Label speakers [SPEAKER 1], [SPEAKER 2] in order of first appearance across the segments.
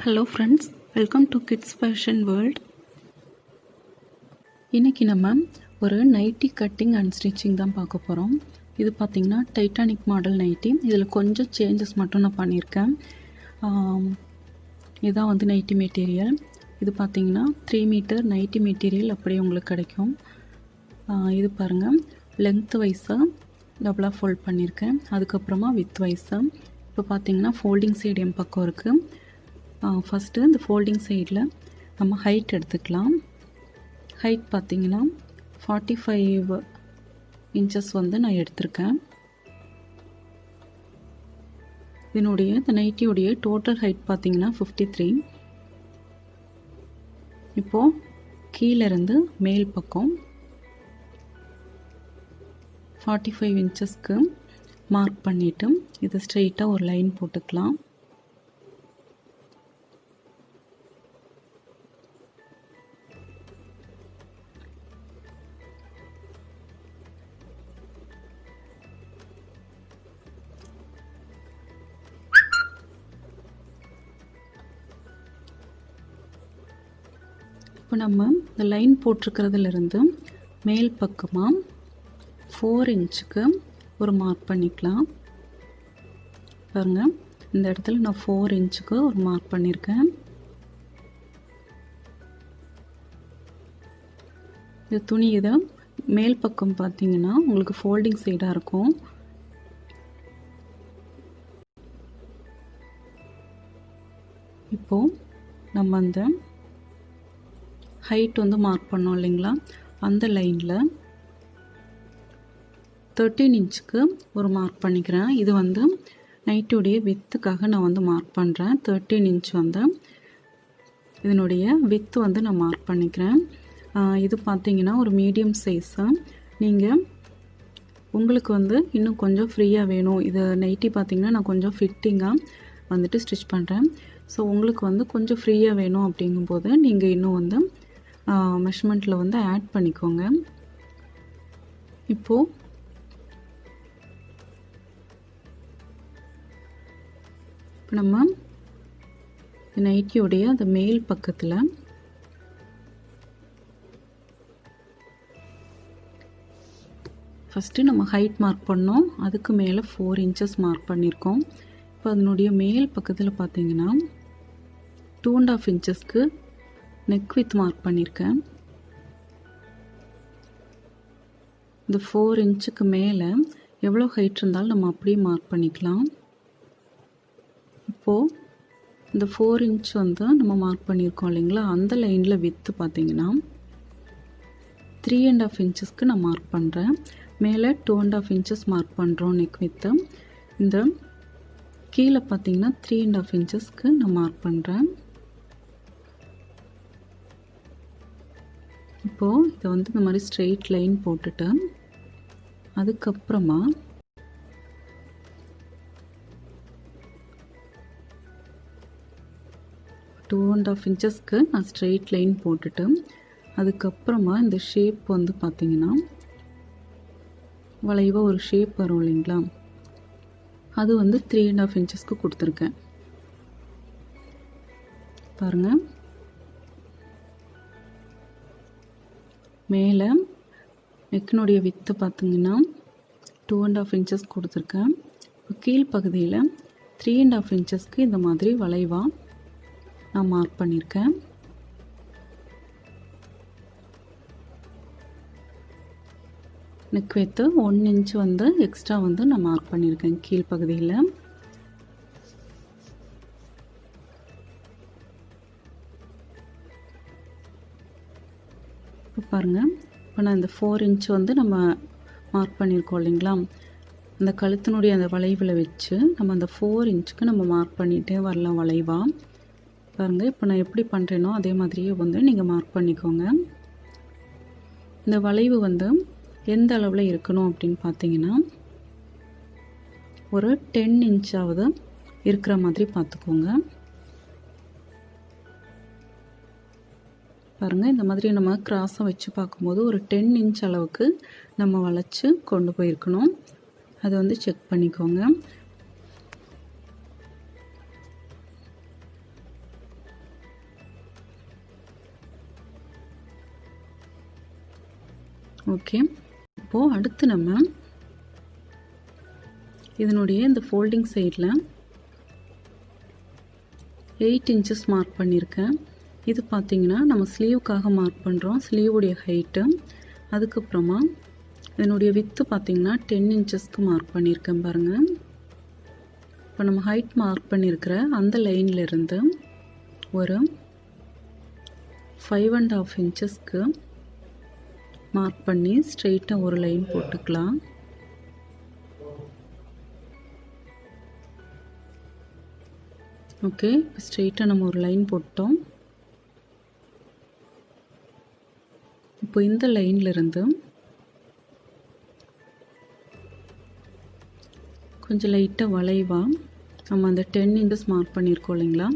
[SPEAKER 1] Hello friends, welcome to kids fashion world. இன்றைக்கி நம்ம ஒரு நைட்டி கட்டிங் அண்ட் ஸ்டிச்சிங் தான் பார்க்க போகிறோம். இது பார்த்திங்கன்னா டைட்டானிக் மாடல் நைட்டி. இதில் கொஞ்சம் சேஞ்சஸ் மட்டும் நான் பண்ணியிருக்கேன். இதுதான் வந்து நைட்டி மெட்டீரியல். இது பார்த்திங்கன்னா 3 மீட்டர் நைட்டி மெட்டீரியல் அப்படியே உங்களுக்கு கிடைக்கும். இது பாருங்கள், லென்த் வைஸாக டபுளாக ஃபோல்ட் பண்ணியிருக்கேன். அதுக்கப்புறமா வித் வைஸாக இப்போ பார்த்திங்கன்னா ஃபோல்டிங் சைடு என் பக்கம் இருக்குது. ஃபஸ்ட்டு இந்த ஃபோல்டிங் சைடில் நம்ம ஹைட் எடுத்துக்கலாம். ஹைட் பார்த்திங்கன்னா 45 இன்ச்சஸ் வந்து நான் எடுத்திருக்கேன். இதனுடைய இந்த நைட்டியுடைய டோட்டல் ஹைட் பார்த்திங்கன்னா 53. இப்போது கீழேருந்து மேல் பக்கம் 45 இன்ச்சஸ்க்கு மார்க் பண்ணிவிட்டு இதை ஸ்ட்ரெயிட்டாக ஒரு லைன் போட்டுக்கலாம். இப்போ நம்ம இந்த லைன் போட்டிருக்கிறதுலேருந்து மேல் பக்கமாக 4 இன்ச்சுக்கு ஒரு மார்க் பண்ணிக்கலாம். பாருங்கள், இந்த இடத்துல நான் 4 இன்ச்சுக்கு ஒரு மார்க் பண்ணியிருக்கேன். இந்த துணி இதை மேல் பக்கம் பார்த்திங்கன்னா உங்களுக்கு ஃபோல்டிங் சைடாக இருக்கும். இப்போது நம்ம அந்த ஹைட் வந்து மார்க் பண்ணோம் இல்லைங்களா, அந்த லைனில் 13 இன்ச்சுக்கு ஒரு மார்க் பண்ணிக்கிறேன். இது வந்து நைட்டுடைய வித்துக்காக நான் வந்து மார்க் பண்ணுறேன். 13 இன்ச் வந்து இதனுடைய வித்து வந்து நான் மார்க் பண்ணிக்கிறேன். இது பார்த்திங்கன்னா ஒரு மீடியம் சைஸு. நீங்கள் உங்களுக்கு வந்து இன்னும் கொஞ்சம் ஃப்ரீயாக வேணும், இது நைட்டி பார்த்திங்கன்னா நான் கொஞ்சம் ஃபிட்டிங்காக வந்துட்டு ஸ்டிச் பண்ணுறேன். ஸோ உங்களுக்கு வந்து கொஞ்சம் ஃப்ரீயாக வேணும் அப்படிங்கும்போது நீங்கள் இன்னும் வந்து மெஷர்மெண்ட்டில் வந்து ஆட் பண்ணிக்கோங்க. இப்போது நம்ம நைட்டியோடைய அந்த மேல் பக்கத்தில் ஃபஸ்ட்டு நம்ம ஹைட் மார்க் பண்ணோம், அதுக்கு மேலே 4 இன்ச்சஸ் மார்க் பண்ணியிருக்கோம். இப்போ அதனுடைய மேல் பக்கத்தில் பார்த்தீங்கன்னா 2.5 இன்ச்சஸ்க்கு நெக் வித் மார்க் பண்ணியிருக்கேன். இந்த 4 இன்ச்சுக்கு மேலே எவ்வளோ ஹைட் இருந்தாலும் நம்ம அப்படியே மார்க் பண்ணிக்கலாம். இப்போது இந்த 4 இன்ச் வந்து நம்ம மார்க் பண்ணியிருக்கோம் இல்லைங்களா, அந்த லைனில் வித்து பார்த்திங்கன்னா 3.5 இன்ச்சஸ்க்கு நான் மார்க் பண்ணுறேன். மேலே 2.5 இன்ச்சஸ் மார்க் பண்ணுறோம் நெக் வித்து. இந்த கீழே பார்த்திங்கன்னா 3.5 இன்ச்சஸ்க்கு நான் மார்க் பண்ணுறேன். இப்போது இதை வந்து இந்த மாதிரி ஸ்ட்ரெயிட் லைன் போட்டுட்டு அதுக்கப்புறமா டூ அண்ட் ஆஃப் இன்ச்சஸ்க்கு நான் ஸ்ட்ரெயிட் லைன் போட்டுட்டு அதுக்கப்புறமா இந்த ஷேப் வந்து பார்த்திங்கன்னா வளைவாக ஒரு ஷேப் வரும் இல்லைங்களா, அது வந்து 3.5 இன்ச்சஸ்க்கு கொடுத்துருக்கேன். பாருங்கள், மேலே நெக்கினுடைய வித்து பார்த்திங்கன்னா 2.5 இன்ச்சஸ் கொடுத்துருக்கேன். இப்போ கீழ்ப்பகுதியில் 3.5 இன்ச்சஸ்க்கு இந்த மாதிரி வளைவாக நான் மார்க் பண்ணியிருக்கேன். நெக் வித்து 1 இன்ச் வந்து எக்ஸ்ட்ரா வந்து நான் மார்க் பண்ணியிருக்கேன் கீழ்ப்பகுதியில். இப்போ பாருங்கள், இப்போ நான் இந்த 4 இன்ச் வந்து நம்ம மார்க் பண்ணியிருக்கோம் இல்லைங்களா, அந்த கழுத்தினுடைய அந்த வளைவில் வச்சு நம்ம அந்த 4 இன்ச்சுக்கு நம்ம மார்க் பண்ணிகிட்டே வரலாம் வளைவாக. பாருங்கள், இப்போ நான் எப்படி பண்ணுறேனோ அதே மாதிரியே வந்து நீங்கள் மார்க் பண்ணிக்கோங்க. இந்த வளைவு வந்து எந்த அளவில் இருக்கணும் அப்படின்னு பார்த்தீங்கன்னா ஒரு 10 இன்ச்சாவது இருக்கிற மாதிரி பார்த்துக்கோங்க. பாருங்கள், இந்த மாதிரி நம்ம கிராஸாக வச்சு பார்க்கும்போது ஒரு 10 இன்ச் அளவுக்கு நம்ம வளைச்சி கொண்டு போயிருக்கணும். அதை வந்து செக் பண்ணிக்கோங்க. ஓகே, இப்போது அடுத்து நம்ம இதனுடைய இந்த ஃபோல்டிங் சைடில் 8 இன்ச்சஸ் மார்க் பண்ணியிருக்கேன். இது பார்த்திங்கன்னா நம்ம ஸ்லீவுக்காக மார்க் பண்ணுறோம், ஸ்லீவுடைய ஹைட்டு. அதுக்கப்புறமா இதனுடைய வித்து பார்த்திங்கன்னா 10 இன்ச்சஸ்க்கு மார்க் பண்ணியிருக்கேன் பாருங்கள். இப்போ நம்ம ஹைட் மார்க் பண்ணியிருக்கிற அந்த லைன்லேருந்து ஒரு 5.5 இன்ச்சஸ்க்கு மார்க் பண்ணி ஸ்ட்ரெயிட்டாக ஒரு லைன் போட்டுக்கலாம். ஓகே, இப்போ ஸ்ட்ரெயிட்டாக நம்ம ஒரு லைன் போட்டோம். இப்போ இந்த லைன்லேருந்து கொஞ்சம் லைட்டாக வளைவாக நம்ம அந்த 10 இன்ச்சஸ் மார்க் பண்ணியிருக்கோம் இல்லைங்களா,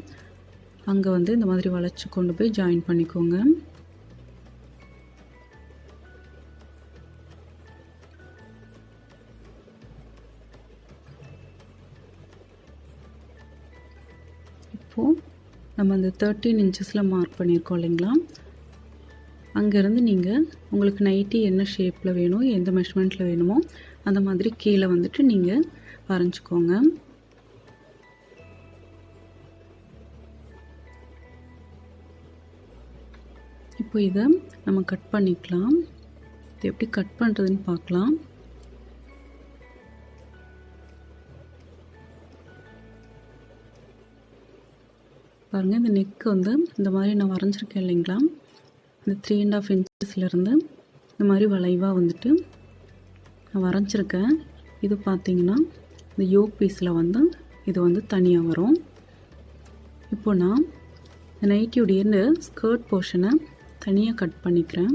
[SPEAKER 1] அங்கே வந்து இந்த மாதிரி வளைச்சி கொண்டு போய் ஜாயின் பண்ணிக்கோங்க. இப்போது நம்ம அந்த 13 இன்ச்சஸில் மார்க் பண்ணியிருக்கோம் இல்லைங்களா, அங்கேருந்து நீங்கள் உங்களுக்கு நைட்டி என்ன ஷேப்பில் வேணும், எந்த மெஷர்மெண்ட்டில் வேணுமோ அந்த மாதிரி கீழே வந்துட்டு நீங்கள் வரைஞ்சிக்கோங்க. இப்போ இதை நம்ம கட் பண்ணிக்கலாம். இது எப்படி கட் பண்ணுறதுன்னு பார்க்கலாம். பாருங்கள், இந்த நெக்கு வந்து இந்த மாதிரி நான் வரைஞ்சிருக்கேன் இல்லைங்களா, இந்த 3.5 இன்ச்சஸ்லேருந்து இந்த மாதிரி வளைவாக வந்துட்டு நான் வரைஞ்சிருக்கேன். இது பார்த்திங்கன்னா இந்த யோக் பீஸில் வந்து இது வந்து தனியாக வரும். இப்போ நான் இந்த நைட்டியுடைய இந்த ஸ்கர்ட் போர்ஷனை தனியாக கட் பண்ணிக்கிறேன்.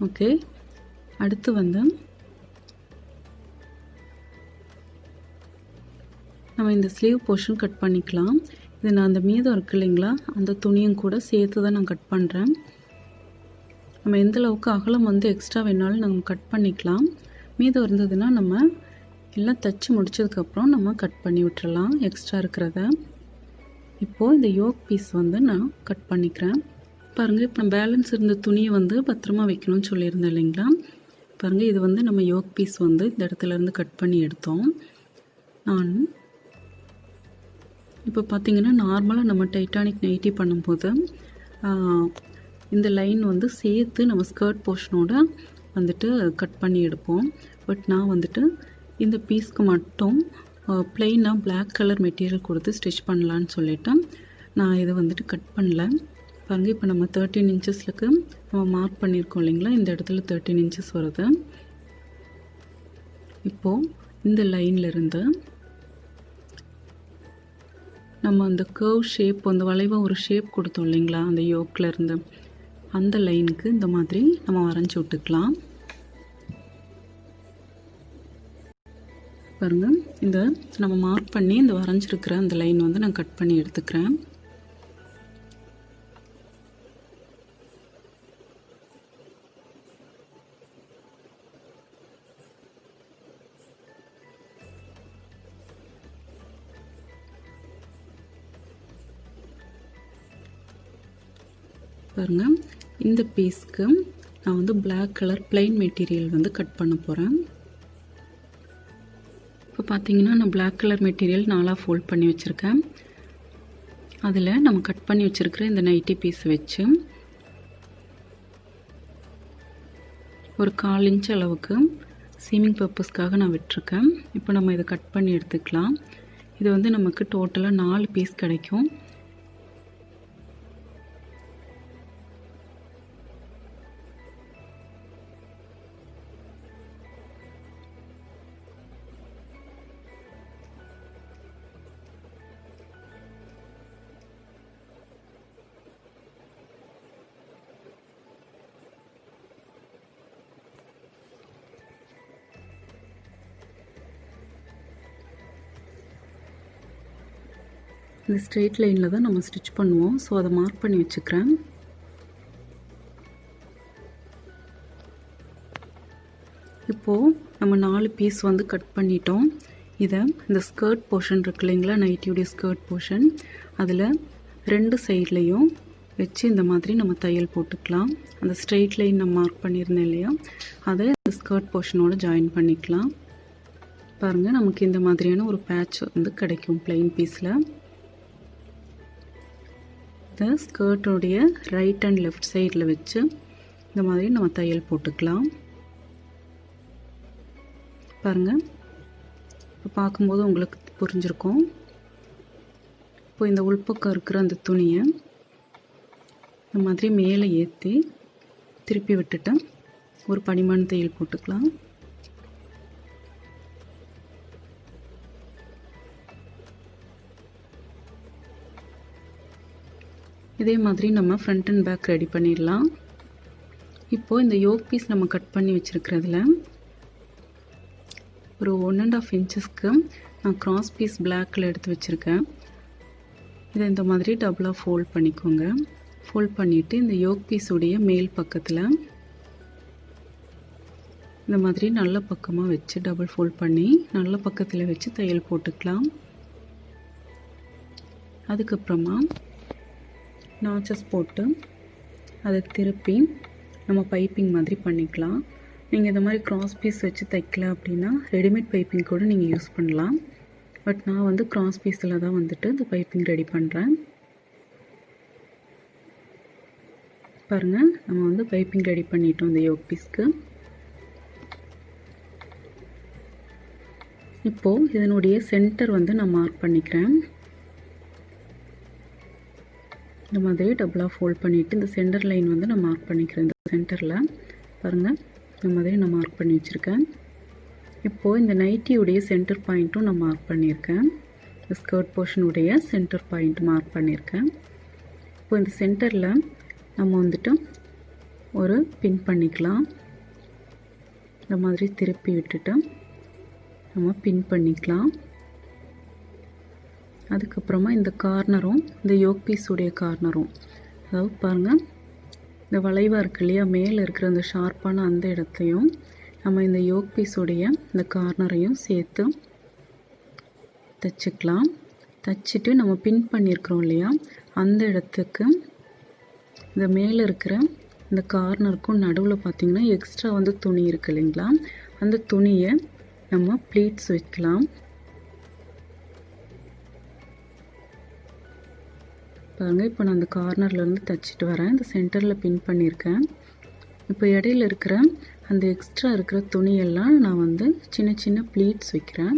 [SPEAKER 1] ஓகே, அடுத்து வந்து நம்ம இந்த ஸ்லீவ் போர்ஷன் கட் பண்ணிக்கலாம். இது நான் அந்த மீதம் இருக்கு இல்லைங்களா, அந்த துணியும் கூட சேர்த்து தான் நான் கட் பண்ணுறேன். நம்ம எந்த அளவுக்கு அகலம் வந்து எக்ஸ்ட்ரா வேணாலும் நம்ம கட் பண்ணிக்கலாம். மீதம் இருந்ததுன்னா நம்ம எல்லாம் தைச்சி முடிச்சதுக்கப்புறம் நம்ம கட் பண்ணி விட்டுறலாம் எக்ஸ்ட்ரா இருக்கிறத. இப்போது இந்த யோக் பீஸ் வந்து நான் கட் பண்ணிக்கிறேன். பாருங்கள், இப்போ நான் பேலன்ஸ் இருந்த துணியை வந்து பத்திரமா வைக்கணும்னு சொல்லியிருந்தேன் இல்லைங்களா. பாருங்கள், இது வந்து நம்ம யோக் பீஸ் வந்து இந்த இடத்துலேருந்து கட் பண்ணி எடுத்தோம். நான் இப்போ பார்த்திங்கன்னா நார்மலாக நம்ம டைட்டானிக் நைட்டி பண்ணும்போது இந்த லைன் வந்து சேர்த்து நம்ம ஸ்கர்ட் போர்ஷனோட வந்துட்டு கட் பண்ணி எடுப்போம். பட் நான் வந்துட்டு இந்த பீஸ்க்கு மட்டும் ப்ளெயினாக பிளாக் கலர் மெட்டீரியல் கொடுத்து ஸ்டிச் பண்ணலான்னு சொல்லிவிட்டு நான் இதை வந்துட்டு கட் பண்ணல. பாருங்கள், இப்போ நம்ம 13 இன்ச்சஸ்லுக்கு நம்ம மார்க் பண்ணியிருக்கோம் இல்லைங்களா, இந்த இடத்துல 13 இன்ச்சஸ் வருது. இப்போது இந்த லைன்லேருந்து நம்ம அந்த கர்வ் ஷேப், அந்த வளைவாக ஒரு ஷேப் கொடுத்தோம் இல்லைங்களா, அந்த யோக்லேருந்து அந்த லைனுக்கு இந்த மாதிரி நம்ம வரைஞ்சி விட்டுக்கலாம். பாருங்கள், இந்த நம்ம மார்க் பண்ணி இந்த வரைஞ்சிருக்கிற அந்த லைன் வந்து நான் கட் பண்ணி எடுத்துக்கிறேன். பாருங்கள், இந்த பீஸ்க்கு நான் வந்து பிளாக் கலர் பிளைன் மெட்டீரியல் வந்து கட் பண்ண போகிறேன். இப்போ பார்த்தீங்கன்னா நான் பிளாக் கலர் மெட்டீரியல் 4 ஃபோல்ட் பண்ணி வச்சுருக்கேன். அதில் நம்ம கட் பண்ணி வச்சுருக்கிற இந்த நைட்டி பீஸ் வச்சு ஒரு 1/4 இன்ச் அளவுக்கு சீமிங் பர்பஸ்க்காக நான் விட்டுருக்கேன். இப்போ நம்ம இதை கட் பண்ணி எடுத்துக்கலாம். இது வந்து நமக்கு டோட்டலாக 4 பீஸ் கிடைக்கும். இந்த ஸ்ட்ரெயிட் லைனில் தான் நம்ம ஸ்டிச் பண்ணுவோம். ஸோ அதை மார்க் பண்ணி வச்சுக்கிறேன். இப்போது நம்ம 4 பீஸ் வந்து கட் பண்ணிட்டோம். இதை இந்த ஸ்கர்ட் போர்ஷன் இருக்கு இல்லைங்களா, நைட்டியுடைய ஸ்கர்ட் போர்ஷன், அதில் 2 சைட்லேயும் வச்சு இந்த மாதிரி நம்ம தையல் போட்டுக்கலாம். அந்த ஸ்ட்ரெயிட் லைன் நம்ம மார்க் பண்ணியிருந்தேன் இல்லையா, அதை இந்த ஸ்கர்ட் போர்ஷனோட ஜாயின் பண்ணிக்கலாம். பாருங்கள், நமக்கு இந்த மாதிரியான ஒரு பேட்ச் வந்து கிடைக்கும் பிளைன் பீஸில். இந்த ஸ்கர்ட்டோடைய ரைட் அண்ட் லெஃப்ட் சைடில் வச்சு இந்த மாதிரி நம்ம தையல் போட்டுக்கலாம். பாருங்கள், இப்போ பார்க்கும்போது உங்களுக்கு புரிஞ்சிருக்கும். இப்போ இந்த உள்பக்கம் இருக்கிற அந்த துணியை இந்த மாதிரி மேலே ஏற்றி திருப்பி விட்டுட்டு ஒரு படிமான தையல் போட்டுக்கலாம். இதே மாதிரி நம்ம ஃப்ரண்ட் அண்ட் பேக் ரெடி பண்ணிடலாம். இப்போது இந்த யோக் பீஸ் நம்ம கட் பண்ணி வச்சுருக்கிறதுல ஒரு 1.5 இன்ச்சஸ்க்கு நான் கிராஸ் பீஸ் பிளாக்கில் எடுத்து வச்சுருக்கேன். இதை இந்த மாதிரி டபுளாக ஃபோல்ட் பண்ணிக்கோங்க. ஃபோல்ட் பண்ணிவிட்டு இந்த யோக் பீஸுடைய மேல் பக்கத்தில் இந்த மாதிரி நல்ல பக்கமாக வச்சு டபுள் ஃபோல்ட் பண்ணி நல்ல பக்கத்தில் வச்சு தையல் போட்டுக்கலாம். அதுக்கப்புறமா நாச்சஸ் போட்டு அதை திருப்பி நம்ம பைப்பிங் மாதிரி பண்ணிக்கலாம். நீங்கள் இந்த மாதிரி கிராஸ் பீஸ் வச்சு தைக்கல அப்படின்னா ரெடிமேட் பைப்பிங் கூட நீங்கள் யூஸ் பண்ணலாம். பட் நான் வந்து கிராஸ் பீஸில் தான் வந்துட்டு இந்த பைப்பிங் ரெடி பண்ணுறேன். பாருங்கள், நம்ம வந்து பைப்பிங் ரெடி பண்ணிட்டோம் இந்த யோக் பீஸ்க்கு. இப்போது இதனுடைய சென்டர் வந்து நான் மார்க் பண்ணிக்கிறேன். இந்த மாதிரி டபுளாக ஃபோல்ட் பண்ணிவிட்டு இந்த சென்டர் லைன் வந்து நான் மார்க் பண்ணிக்கிறேன். இந்த சென்டரில் பாருங்கள், இந்த மாதிரி நான் மார்க் பண்ணி வச்சுருக்கேன். இப்போது இந்த நைட்டியுடைய சென்டர் பாயிண்ட்டும் நான் மார்க் பண்ணியிருக்கேன். இந்த ஸ்கர்ட் போர்ஷனுடைய சென்டர் பாயிண்ட் மார்க் பண்ணியிருக்கேன். இப்போ இந்த சென்டரில் நம்ம வந்துட்டு ஒரு பின் பண்ணிக்கலாம். இந்த மாதிரி திருப்பி விட்டுட்டு நம்ம பின் பண்ணிக்கலாம். அதுக்கப்புறமா இந்த கார்னரும் இந்த யோக் பீஸுடைய கார்னரும், அதாவது பாருங்கள், இந்த வளைவாக இருக்கு இல்லையா, மேலே இருக்கிற அந்த ஷார்ப்பான அந்த இடத்தையும் நம்ம இந்த யோக் பீஸுடைய இந்த கார்னரையும் சேர்த்து தைச்சிக்கலாம். தைச்சிட்டு நம்ம பின் பண்ணியிருக்கிறோம் இல்லையா, அந்த இடத்துக்கு இந்த மேலே இருக்கிற இந்த கார்னருக்கும் நடுவில் பார்த்திங்கன்னா எக்ஸ்ட்ரா வந்து துணி இருக்குது இல்லைங்களா, அந்த துணியை நம்ம ப்ளீட்ஸ் வைக்கலாம். பாருங்கள், இப்போ நான் அந்த கார்னர்லேருந்து தைச்சிட்டு வரேன். இந்த சென்டரில் பின் பண்ணியிருக்கேன். இப்போ இடையில இருக்கிற அந்த எக்ஸ்ட்ரா இருக்கிற துணியெல்லாம் நான் வந்து சின்ன சின்ன ப்ளீட்ஸ் வைக்கிறேன்.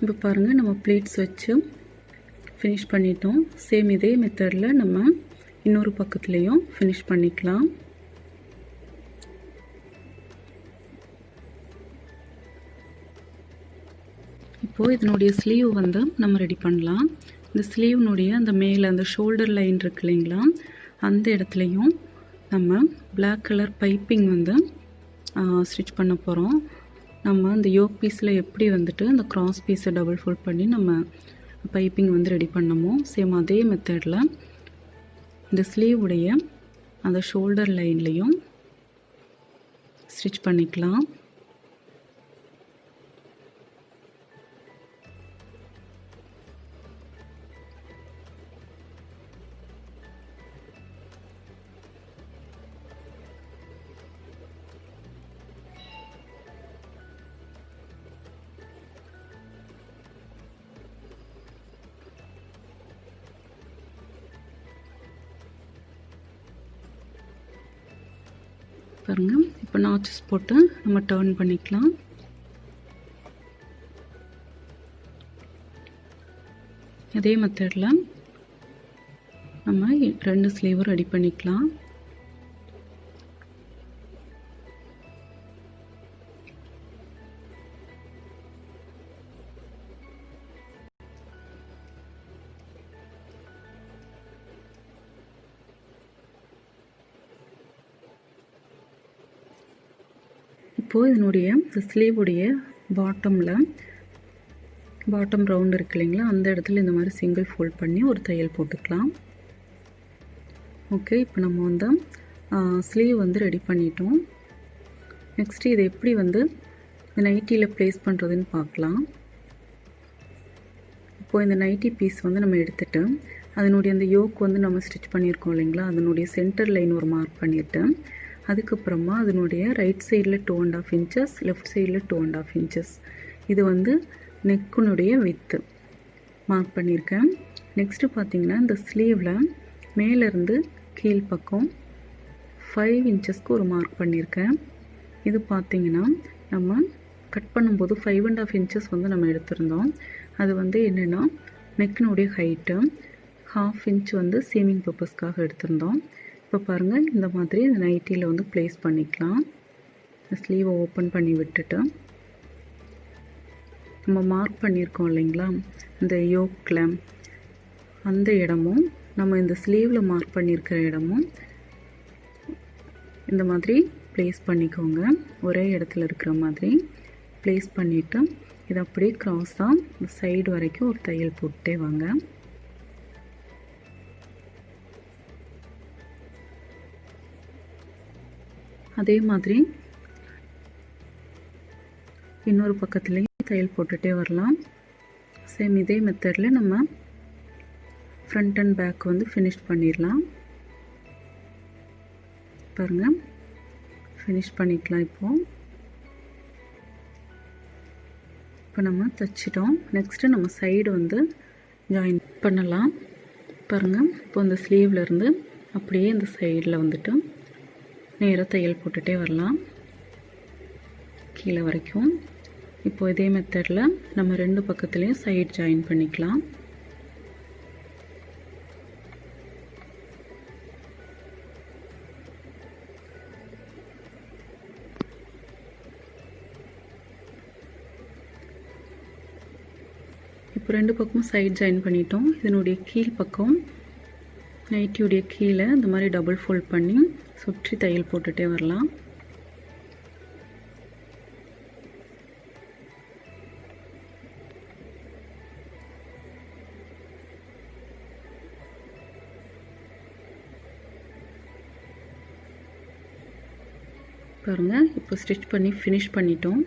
[SPEAKER 1] இப்போ பாருங்கள், நம்ம ப்ளீட்ஸ் வச்சு ஃபினிஷ் பண்ணிட்டோம். சேம் இதே மெத்தடில் நம்ம இன்னொரு பக்கத்துலேயும் ஃபினிஷ் பண்ணிக்கலாம். இப்போது இதனுடைய ஸ்லீவ் வந்து நம்ம ரெடி பண்ணலாம். இந்த ஸ்லீவ்னுடைய அந்த மேலே அந்த ஷோல்டர் லைன் இருக்கு இல்லைங்களா, அந்த இடத்துலையும் நம்ம பிளாக் கலர் பைப்பிங் வந்து ஸ்டிச் பண்ண போகிறோம். நம்ம இந்த யோக் பீஸில் எப்படி வந்துட்டு இந்த கிராஸ் பீஸை டபுள் ஃபோல்ட் பண்ணி நம்ம பைப்பிங் வந்து ரெடி பண்ணமோ, சேம் அதே மெத்தடில் இந்த ஸ்லீவ் உடைய அந்த ஷோல்டர் லைன்லேயும் ஸ்டிச் பண்ணிக்கலாம். பாருங்கள், இப்போ நாச்சஸ் போட்டு நம்ம டர்ன் பண்ணிக்கலாம். அதே மெத்தடில் நம்ம 2 ஸ்லீவும் ரெடி பண்ணிக்கலாம். இப்போது இதனுடைய இந்த ஸ்லீவுடைய பாட்டம் ரவுண்ட் இருக்கு இல்லைங்களா, அந்த இடத்துல இந்த மாதிரி சிங்கிள் ஃபோல்ட் பண்ணி ஒரு தையல் போட்டுக்கலாம். ஓகே, இப்போ நம்ம வந்து ஸ்லீவ் வந்து ரெடி பண்ணிட்டோம். நெக்ஸ்ட்டு இதை எப்படி வந்து இந்த நைட்டியில் ப்ளேஸ் பண்ணுறதுன்னு பார்க்கலாம். இப்போது இந்த நைட்டி பீஸ் வந்து நம்ம எடுத்துகிட்டு அதனுடைய அந்த யோக் வந்து நம்ம ஸ்டிச் பண்ணியிருக்கோம் இல்லைங்களா, அதனுடைய சென்டர் லைன் ஒரு மார்க் பண்ணிவிட்டு அதுக்கப்புறமா அதனுடைய ரைட் சைடில் 2.5 இன்ச்சஸ், லெஃப்ட் சைடில் 2.5 இன்ச்சஸ், இது வந்து நெக்குனுடைய வித்து மார்க் பண்ணியிருக்கேன். நெக்ஸ்ட்டு பார்த்திங்கன்னா இந்த ஸ்லீவில் மேலேருந்து கீழ்ப்பக்கம் 5 இன்ச்சஸ்க்கு ஒரு மார்க் பண்ணியிருக்கேன். இது பார்த்திங்கன்னா நம்ம கட் பண்ணும்போது 5.5 இன்ச்சஸ் வந்து நம்ம எடுத்திருந்தோம். அது வந்து என்னென்னா நெக்கினுடைய ஹைட்டு 1/2 இன்ச் வந்து சீமிங் பர்பஸ்க்காக எடுத்திருந்தோம். இப்போ பாருங்கள், இந்த மாதிரி இந்த நைட்டியில் வந்து ப்ளேஸ் பண்ணிக்கலாம். ஸ்லீவை ஓப்பன் பண்ணி விட்டுட்டு நம்ம மார்க் பண்ணியிருக்கோம் இல்லைங்களா, இந்த யோக்கில் அந்த இடமும் நம்ம இந்த ஸ்லீவில் மார்க் பண்ணியிருக்கிற இடமும் இந்த மாதிரி ப்ளேஸ் பண்ணிக்கோங்க. ஒரே இடத்துல இருக்கிற மாதிரி ப்ளேஸ் பண்ணிவிட்டு இதை அப்படியே க்ராஸாக இந்த சைடு வரைக்கும் ஒரு தையல் போட்டே வாங்க. அதே மாதிரி இன்னொரு பக்கத்துலேயும் தையல் போட்டுகிட்டே வரலாம். சேம் இதே மெத்தடில் நம்ம ஃப்ரண்ட் அண்ட் பேக் வந்து ஃபினிஷ் பண்ணிடலாம். பாருங்கள், ஃபினிஷ் பண்ணிக்கலாம். இப்போ நம்ம தைச்சிட்டோம். நெக்ஸ்ட்டு நம்ம சைடு வந்து ஜாயின் பண்ணலாம். பாருங்கள், இப்போ இந்த ஸ்லீவ்லேருந்து அப்படியே இந்த சைடில் வந்துட்டு நேராக தையல் போட்டுகிட்டே வரலாம் கீழே வரைக்கும். இப்போ இதே மெத்தடில் நம்ம 2 பக்கத்துலேயும் சைடு ஜாயின் பண்ணிக்கலாம். இப்போ 2 பக்கமும் சைடு ஜாயின் பண்ணிட்டோம். இதனுடைய கீழ் பக்கம் நைட்டியுடைய கீழே இந்த மாதிரி டபுள் ஃபோல்ட் பண்ணி சுற்றி தையல் போட்டுகிட்டே வரலாம். பாருங்கள், இப்போ ஸ்டிச் பண்ணி ஃபினிஷ் பண்ணிட்டோம்.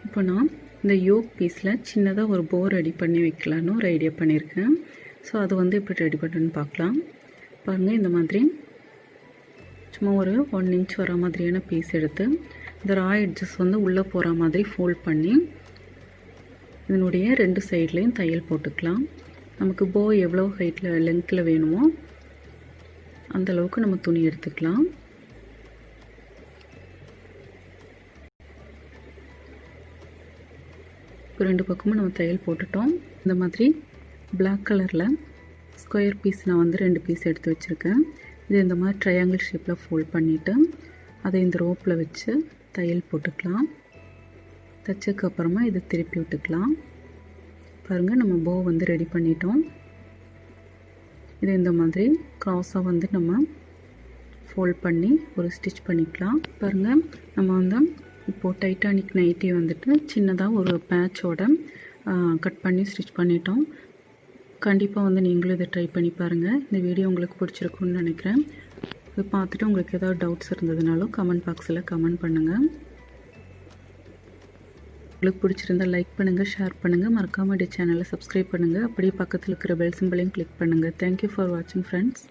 [SPEAKER 1] இப்போ நான் இந்த யோக் பீஸில் சின்னதாக ஒரு போ ரெடி பண்ணி வைக்கலான்னு ஒரு ஐடியா பண்ணியிருக்கேன். ஸோ அது வந்து எப்படி ரெடி பண்ணுறதுன்னு பார்க்கலாம். பாருங்கள், இந்த மாதிரி சும்மா ஒரு 1 இன்ச் வர மாதிரியான பீஸ் எடுத்து இந்த ரா எட்ஜஸ் வந்து உள்ளே போகிற மாதிரி ஃபோல்ட் பண்ணி இதனுடைய 2 சைட்லேயும் தையல் போட்டுக்கலாம். நமக்கு போ எவ்வளோ ஹைட்டில் லென்த்தில் வேணுமோ அந்தளவுக்கு நம்ம துணி எடுத்துக்கலாம். இப்போ 2 பக்கமும் நம்ம தையல் போட்டுட்டோம். இந்த மாதிரி பிளாக் கலரில் ஸ்கொயர் பீஸ் நான் வந்து 2 பீஸ் எடுத்து வச்சுருக்கேன். இது இந்த மாதிரி ட்ரையாங்கிள் ஷேப்பில் ஃபோல்ட் பண்ணிவிட்டு அதை இந்த ரோப்பில் வச்சு தையல் போட்டுக்கலாம். தைச்சதுக்கப்புறமா இதை திருப்பி விட்டுக்கலாம். பாருங்கள், நம்ம போ வந்து ரெடி பண்ணிட்டோம். இது இந்த மாதிரி க்ராஸாக வந்து நம்ம ஃபோல்ட் பண்ணி ஒரு ஸ்டிச் பண்ணிக்கலாம். பாருங்கள், நம்ம வந்து இப்போது டைட்டானிக் நைட்டி வந்துட்டு சின்னதாக ஒரு பேட்சோட கட் பண்ணி ஸ்டிச் பண்ணிட்டோம். கண்டிப்பாக வந்து நீங்களும் இதை ட்ரை பண்ணி பாருங்கள். இந்த வீடியோ உங்களுக்கு பிடிச்சிருக்குன்னு நினைக்கிறேன். இது பார்த்துட்டு உங்களுக்கு ஏதாவது டவுட்ஸ் இருந்ததுனாலும் கமெண்ட் பாக்ஸில் கமெண்ட் பண்ணுங்கள். உங்களுக்கு பிடிச்சிருந்தால் லைக் பண்ணுங்கள், ஷேர் பண்ணுங்கள், மறக்காமல் இந்த சேனலை சப்ஸ்கிரைப் பண்ணுங்கள். அப்படியே பக்கத்தில் இருக்கிற பெல் சிம்பளையும் கிளிக் பண்ணுங்கள். தேங்க்யூ ஃபார் வாட்சிங் ஃப்ரெண்ட்ஸ்.